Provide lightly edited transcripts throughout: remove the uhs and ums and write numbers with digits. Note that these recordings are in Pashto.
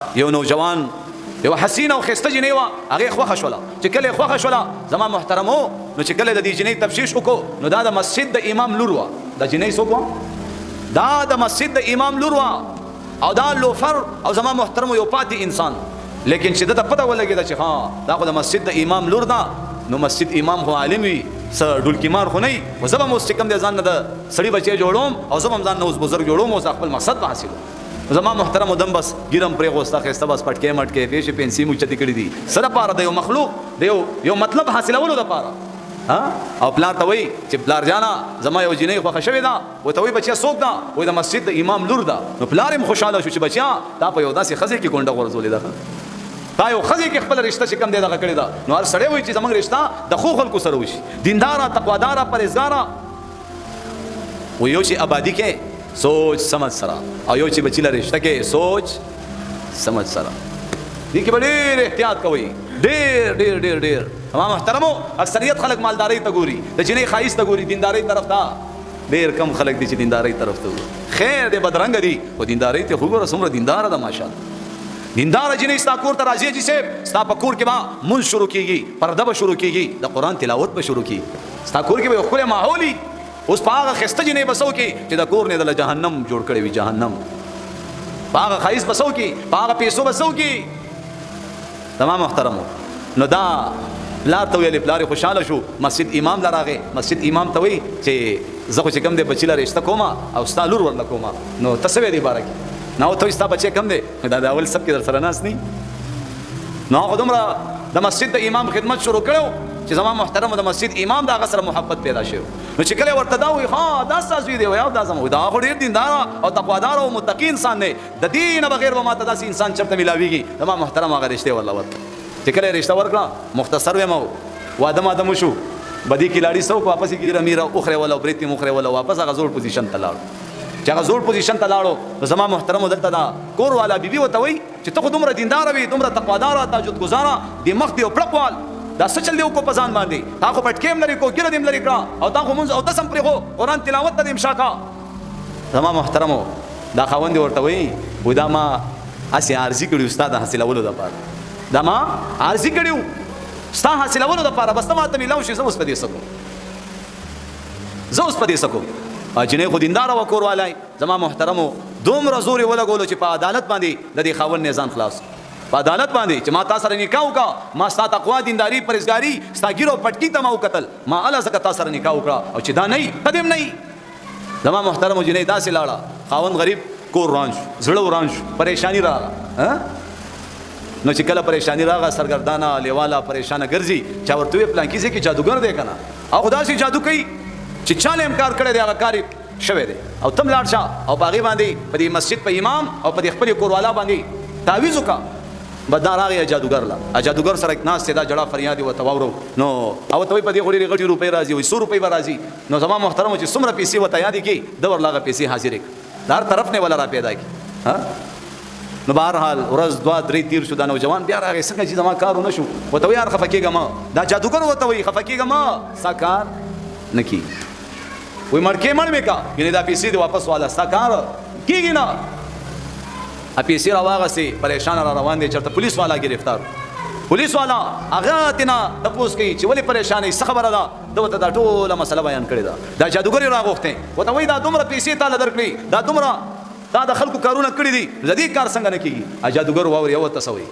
یو نوجوان یو حسینه او خسته جنې وه هغې خوښه شوله چې کله یې خوښه شوله زما محترمو نو چې کله د دې جنۍ تفتیش وکړو نو دا د مسجد د امام لور وه دا جنۍ څوک وه دا د مسجد د امام لور وه او دا لوفر او زما محترمو یو پاتې انسان لیکن چې دته پته ولګېده چې ها دا خو د مسجد د امام لور ده نو مسجد امام خو عالم وي څه ډولکیمار خو نه وي خو زه به هم اوس چې کوم دی ځان نه د سړي بچی جوړوم او زه به هم ځان نه اوس بزرګ جوړوم اوس خپل مقصد به حاصلوم زما محترم دم بس ګیرم پرېغوسته ښایسته بس پټکې مټکې پیشې پنسي مو اوچتې کړي دي څه دپاره د یو مخلوق د یو مطلب حاصلولو دپاره او پلار ته وایي چې پلار جانه زما یو جنۍ خوښه شوې ده ورته وایي بچیه څوک ده وایي د مسجد د امام لور ده نو پلار هم خوشحاله شو چې بچیه تا په یو داسې ښځې کې کونډه غورځولې ده تا یو ښځې کې خپله رشته چې کوم دی دغه کړې ده نو هر سړی وایي چې زموږ رشته د ښو خلکو سره وشي دینداره تقواداره پرهیزګاره وایي یو چې آبادي کې سوچ سمجھ سره او یو چې بچی له رشته کې سوچ سمجھ سره دې کې به ډېر احتیاط کوئ ډېر ډېر ډېر ډېر ما محترمو اکثریت خلک مالدارۍ ته ګوري د جنۍ ښایست ته ګوري دیندارۍ طرف ته ډېر کم خلک دي چې دیندارۍ طرف ته ګوري خیر دی بدرنګه دي خو دیندارۍ ته خو ګوره څومره دینداره ده ماشاءالله دینداره جنۍ ستا کور ته راځي جي صاحب ستا په کور کې به مونځ شروع کېږي پرده به شروع کېږي د قرآن تلاوت به شروع کېږي ستا کور کې به یو ښکلی ماحول وي اوس په هغه ښایسته جنۍ به څه وکړي چې د کور نه دله جهنم جوړ کړی وي جهنم په هغه ښایست به څه وکړي په هغه پیسو به څه وکړي تمام محترمو نو دا پلار ته ویلې پلار یې خوشحاله شو مسجد امام له راغې مسجد امام ته وایي چې زه خو چې کوم دی بچي له رشته کومه او ستا لور ورله کومه نو ته څه وایې دې باره کې نو ته وایي ستا بچی کم دی دا د اول سب کې در سره ناست نه نو هغه دومره د مسجد د امام خدمت شروع کړو چې زما محترم د مسجد امام د هغه سره محبت پیدا شو نو چې کله ورته دا وایي ها دا ستا زوی دی وایي او دا زما دا خو ډېر دینداره او تقوادار او متقي انسان دی د دې نه بغیر به ماته داسې انسان چېرته میلاویږي زما محترم هغه رشتې ورله ورکړه چې کله یې رشته ورکړه مختصر ویم واده ماده مو شو بدي کلاړي څوک واپس یې ګیره میره وخرېوله او برېت یې وخرېوله واپس هغه زوړ پوزیشن ته لاړو چې هغه زوړ پوزیشن ته لاړو نو زما محترمو دلته دا کور والا بیبي ورته وایي چې ته خو دومره دینداره وي دومره تقواداره تهجد ګزاره د مخ دی او پړقوال دا څه چل دی وکړو په ځان باندې تا خو پټکې هم لرې کړو ګیره دې هم لرې کړه او تا خو مونځ اودس هم پرېښو قرآن تلاوت ته دې هم شا کړه زما محترمو دا خاوند یې ورته وایي وایي دا ما هسې عارضي کړي ستا د حاصلولو دپاره دا ما عارضي کړي ستا حاصلولو دپاره بس ته ماته میلاو شي زه اوس په دې څه کوم زه اوس په دې څه کوم جنۍ خو دینداره وه کور والی زما محترمو دومره زور یې ولګولو چې په عدالت باندې د دې خاوند نه ځان خلاص په عدالت باندې چې ما تا سره نکاح وکړه ما ستا تقوا دینداري پرهیزګاري ستا ګیرو پټکي ته ما وکتل ما الله ځکه تا سره نکاح وکړه او چې دا نه ته دې هم نه زما محترمو جنۍ داسې لاړه خاوند غریب کور وران شو زړه وران شو پریشانی راغله نو چې کله پریشانی راغله سرګردانه لیواله پریشانه ګرځي چا ورته ویې پلانکي ځای کې جادوګر دی که نه او خو داسې جادو کوي چې چا له انکار کړی دی هغه کار شوی دی او تم لاړ شه او په هغې باندې په دې مسجد په امام او په دې خپلې کوروالا باندې تعویض وکړه بدنا راغی جادوګر لا جادوګر سره ناست دی دا جړه فریاد یې ورته واورو نو او ته وایي په دې خو ډېرې غټې روپۍ راځي وایي 100 روپۍ به راځي نو زما محترمو چې څومره پیسې ورته یادې کړي د ورله هغه پیسې حاضرې کړه د هر طرف نه ولا را پیدا کړي نو بهرحال ورځ دوه درې تیر شو دا نوجوان بیا راغی څنګه چې زما کار ونه شو ورته وایي یار خفه کېږه مه دا جادوګر ورته وایي خفه کېږه مه ستا کار نه کېږي وایي مړکې مړ مې کا یعنې دا پیسې دې واپس واله ستا کار کېږي نه پیسې را واغستې پریشانه را روان دی چېرته پولیس والا ګرفتار پولیس والا هغه تېنه تپوس کوي چې ولې پریشانه یې څه خبره ده ده ورته دا ټوله مسله بیان کړې ده دا جادوګر یې راغوښتې ورته وایي دا دومره پیسې تاله درکړي دا دومره تا د خلکو کارونه کړي دي د دې کار څنګه نه کېږي جادوګر واوري او ورته څه وایي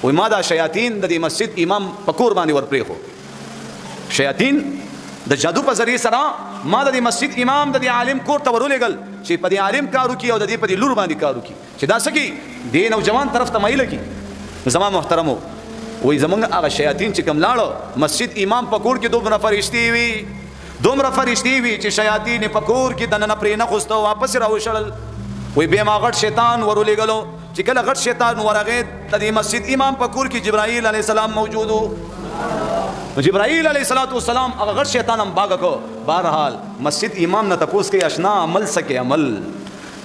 وایي ما دا شیاطین د دې مسجد امام په کور باندې ور پرېښو شیاطین د جادو په ذریعې سره ما د دې مسجد امام د دې عالم کور ته ورولېږل چې په دې عالم کار وکړي او د دې په دې لور باندې کار وکړي چې دا څه کړي دې نوجوان طرف ته میله کړي زما محترمو وایي زموږ هغه شیاطین چې کوم لاړه مسجد امام په کور کې دومره فرشتې وي دومره فرشتې وي چې شیاطین یې په کور کې دننه پرې نه خوسته واپس یې راوشړل وایي بیا ما غټ شیطان ورولېږلو چې کله غټ شیطان ورغې د دې مسجد امام په کور کې جبرائیل علیه السلام موجود و جبرائیل علیہ السلام هغه غټ شیطان هم باغه کو بهرحال مسجد امام نه تپوس کوي اشنا عمل سکے عمل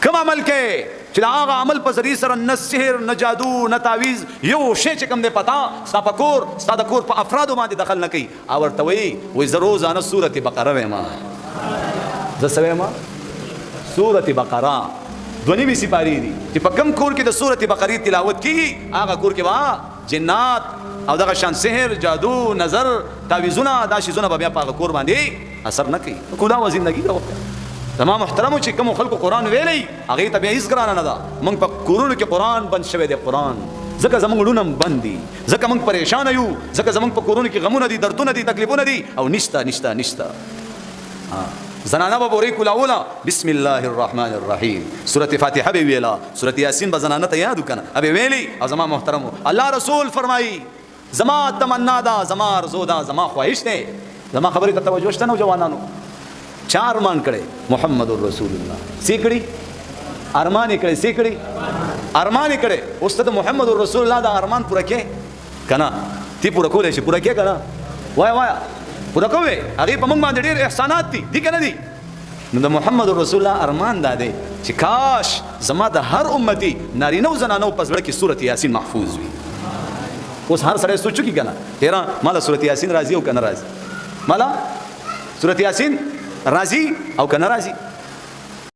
کوم عمل کې چې هغه عمل په ذریعه سره نه سحر نه جادو نه تعویذ یو شی چې کوم دی پتا ستا په کور ستا د کور په افرادو باندې دخل نه کوي او ورته وایي زه روزانه سورت بقره وایم زه څه وایم سورت بقره دونی می سپاری دي چې په کم کور کې د سورۃ بقره تلاوت کیږي هغه کور کې وا جنات او دغه شان سحر جادو نظر تعویذونه دا شیزونه بیا په کور باندې اثر نه کوي کودا و زندگی دا تمام محترمو چې کوم خلکو قران ویلی هغه ته بیا هیڅ ګران نه ده موږ په کورونو کې قران بند شوی دی قران ځکه زمونږ لونم بند دي ځکه موږ پریشان یو ځکه زمونږ په کورونو کې غمونه دي دردونه دي تکلیفونه دي او نشتا زنانه به بوري کولاولا بسم الله الرحمن الرحیم سورۃ فاتحه به ویلا سورۃ یاسین به زنانه ته یاد وکنه ابي ویلی او زما محترمو الله رسول فرمایي زما تمنا دا زما ارزو دا زما خواهش ده زما خبرې ته توجه شته نو جوانانو چار مان کړي محمد رسول الله سیکړي ارمان کړي سیکړي ارمان کړي استاد محمد رسول الله دا ارمان پوره کې کنه تی پوره کولې شي پوره کې کنه وای پوره کوي هغه په موږ باندې ډېر احسانات دي کنه دي نو د محمد رسول الله ارمان دا دی چې کاش زما د هر امتی نارینه او زنانه په زړه کې سورۃ یاسین محفوظ وي اوس هر سره سوچو کی کنه تیرا مالا سورۃ یاسین راضی او کنه راضی مالا سورۃ یاسین راضی او کنه راضی